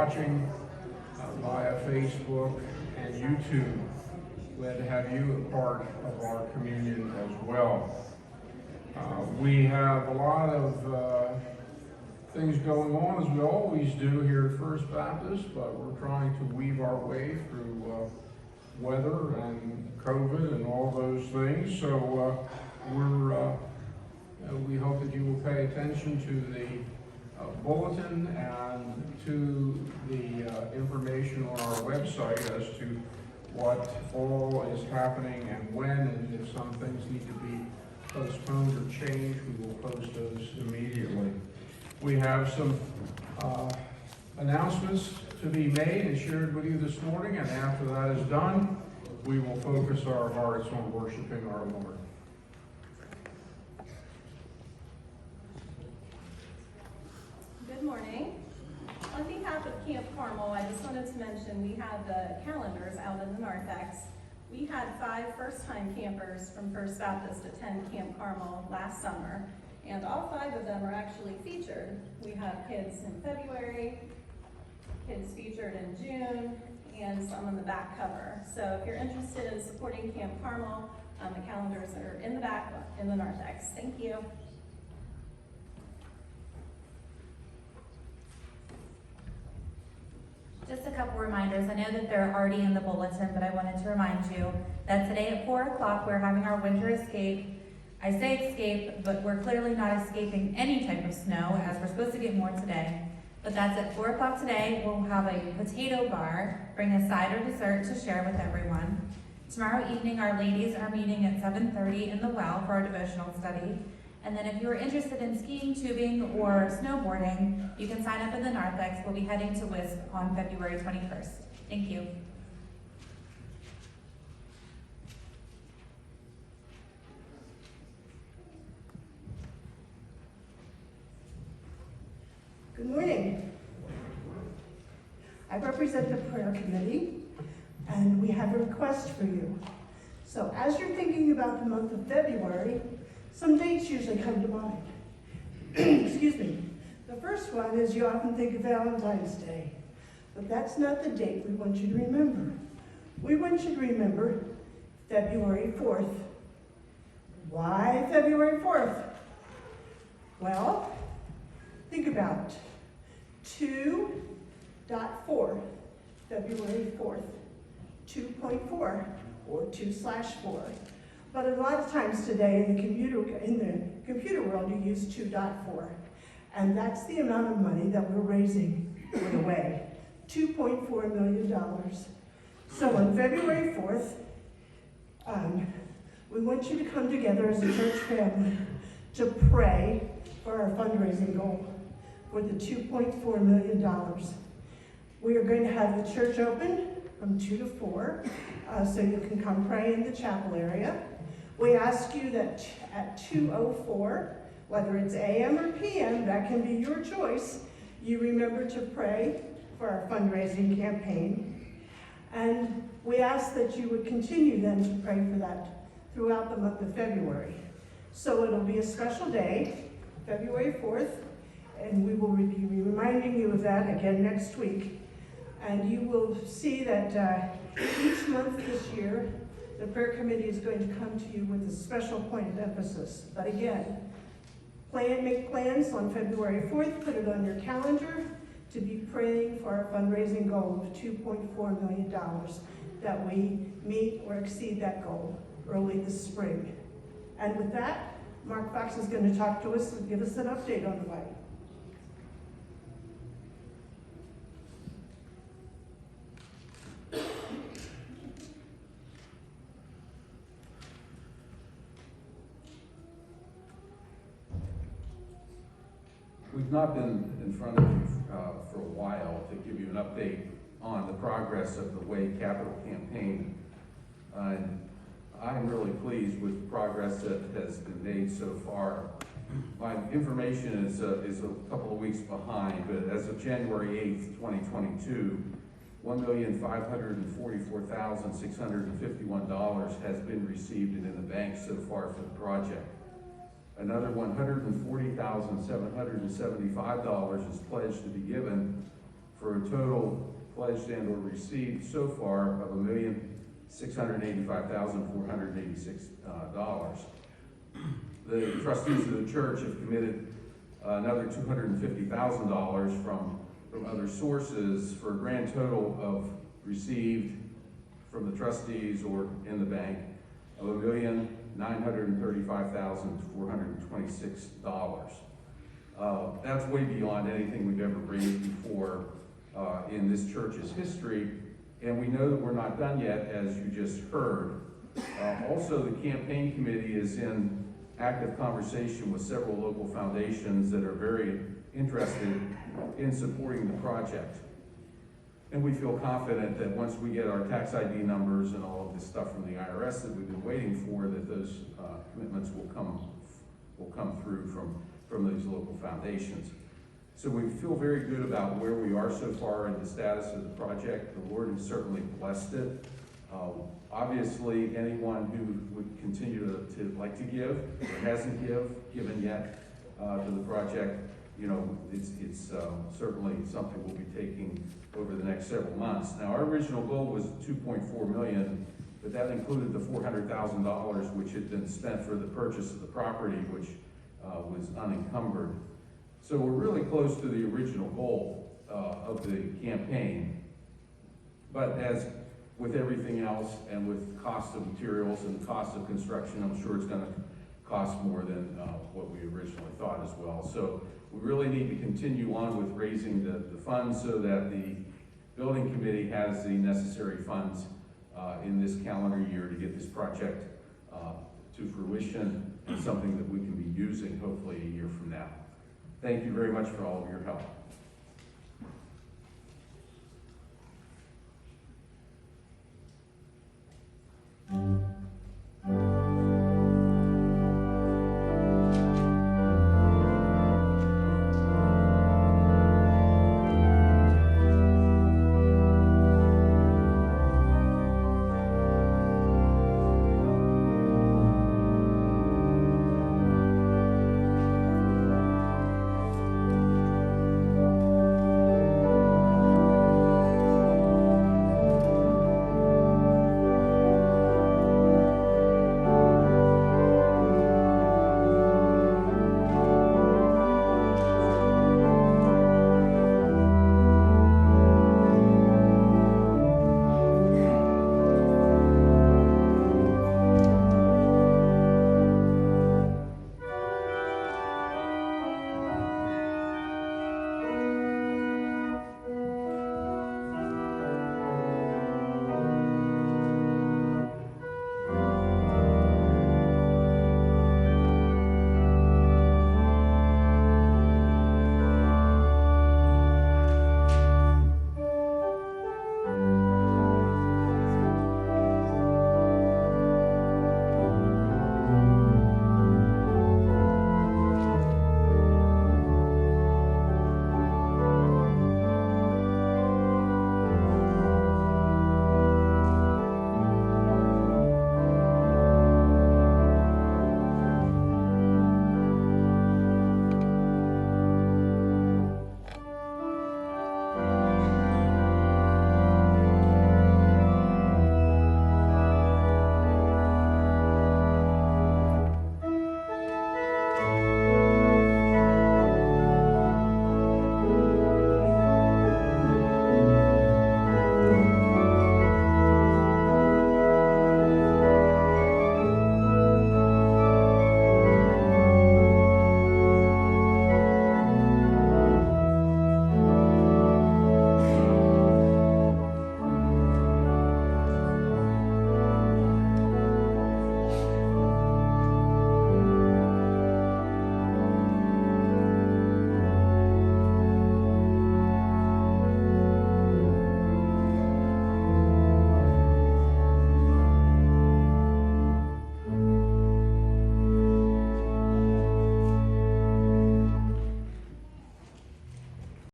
watching via Facebook and YouTube. Glad to have you a part of our communion as well. We have a lot of things going on, as we always do here at First Baptist, but we're trying to weave our way through weather and COVID and all those things. So we hope that you will pay attention to the bulletin and to the information on our website as to what all is happening and when, and if some things need to be postponed or changed, we will post those immediately. We have some announcements to be made and shared with you this morning, and after that is done, we will focus our hearts on worshiping our Lord. Good morning. On behalf of Camp Carmel, I just wanted to mention we have the calendars out in the narthex. We had 5 first-time campers from First Baptist attend Camp Carmel last summer, and all 5 of them are actually featured. We have kids in February, kids featured in June, and some on the back cover. So if you're interested in supporting Camp Carmel, the calendars are in the back in the narthex. Thank you. Just a couple reminders. I know that they're already in the bulletin, but I wanted to remind you that today at 4 o'clock we're having our winter escape. I say escape, but we're clearly not escaping any type of snow, as we're supposed to get more today. But that's at 4 o'clock today. We'll have a potato bar, bring a side or dessert to share with everyone. Tomorrow evening, our ladies are meeting at 7:30 in the well for our devotional study. And then if you are interested in skiing, tubing, or snowboarding, you can sign up in the narthex. We'll be heading to Wisp on February 21st. Thank you. Good morning. I represent the prayer committee, and we have a request for you. So as you're thinking about the month of February, some dates usually come to mind. Excuse me. The first one is you often think of Valentine's Day, but that's not the date we want you to remember. We want you to remember February 4th. Why February 4th? Well, think about it. 2.4, February 4th. 2.4, or 2/4. But a lot of times today in the computer world, you use 2.4. And that's the amount of money that we're raising for the way, $2.4 million. So on February 4th, we want you to come together as a church family to pray for our fundraising goal for the $2.4 million. We are going to have the church open from 2 to 4, so you can come pray in the chapel area. We ask you that at 2:04, whether it's AM or PM, that can be your choice, you remember to pray for our fundraising campaign. And we ask that you would continue then to pray for that throughout the month of February. So it'll be a special day, February 4th, and we will be reminding you of that again next week. And you will see that each month this year, the prayer committee is going to come to you with a special point of emphasis. But again, make plans on February 4th, put it on your calendar to be praying for our fundraising goal of $2.4 million, that we meet or exceed that goal early this spring. And with that, Mark Fox is going to talk to us and give us an update on the way. We've not been in front of you for a while to give you an update on the progress of the Way Capital campaign. I'm really pleased with the progress that has been made so far. My information is a couple of weeks behind, but as of January 8th, 2022, $1,544,651 has been received and in the bank so far for the project. Another $140,775 is pledged to be given for a total pledged and or received so far of $1,685,486. The trustees of the church have committed another $250,000 from other sources for a grand total of received from the trustees or in the bank of $1,935,426. That's way beyond anything we've ever raised before in this church's history, and we know that we're not done yet, as you just heard. Also, the campaign committee is in active conversation with several local foundations that are very interested in supporting the project. And we feel confident that once we get our tax ID numbers and all of this stuff from the IRS that we've been waiting for, that those commitments will come through from these local foundations. So we feel very good about where we are so far in the status of the project. The Lord has certainly blessed it. Obviously, anyone who would continue to like to give or hasn't given yet to the project, you know, it's certainly something we'll be taking over the next several months. Now, our original goal was $2.4 million, but that included the $400,000 which had been spent for the purchase of the property, which was unencumbered. So we're really close to the original goal of the campaign. But as with everything else, and with cost of materials and cost of construction, I'm sure it's going to cost more than what we originally thought as well. So we really need to continue on with raising the funds so that the building committee has the necessary funds in this calendar year to get this project to fruition, and something that we can be using hopefully a year from now. Thank you very much for all of your help.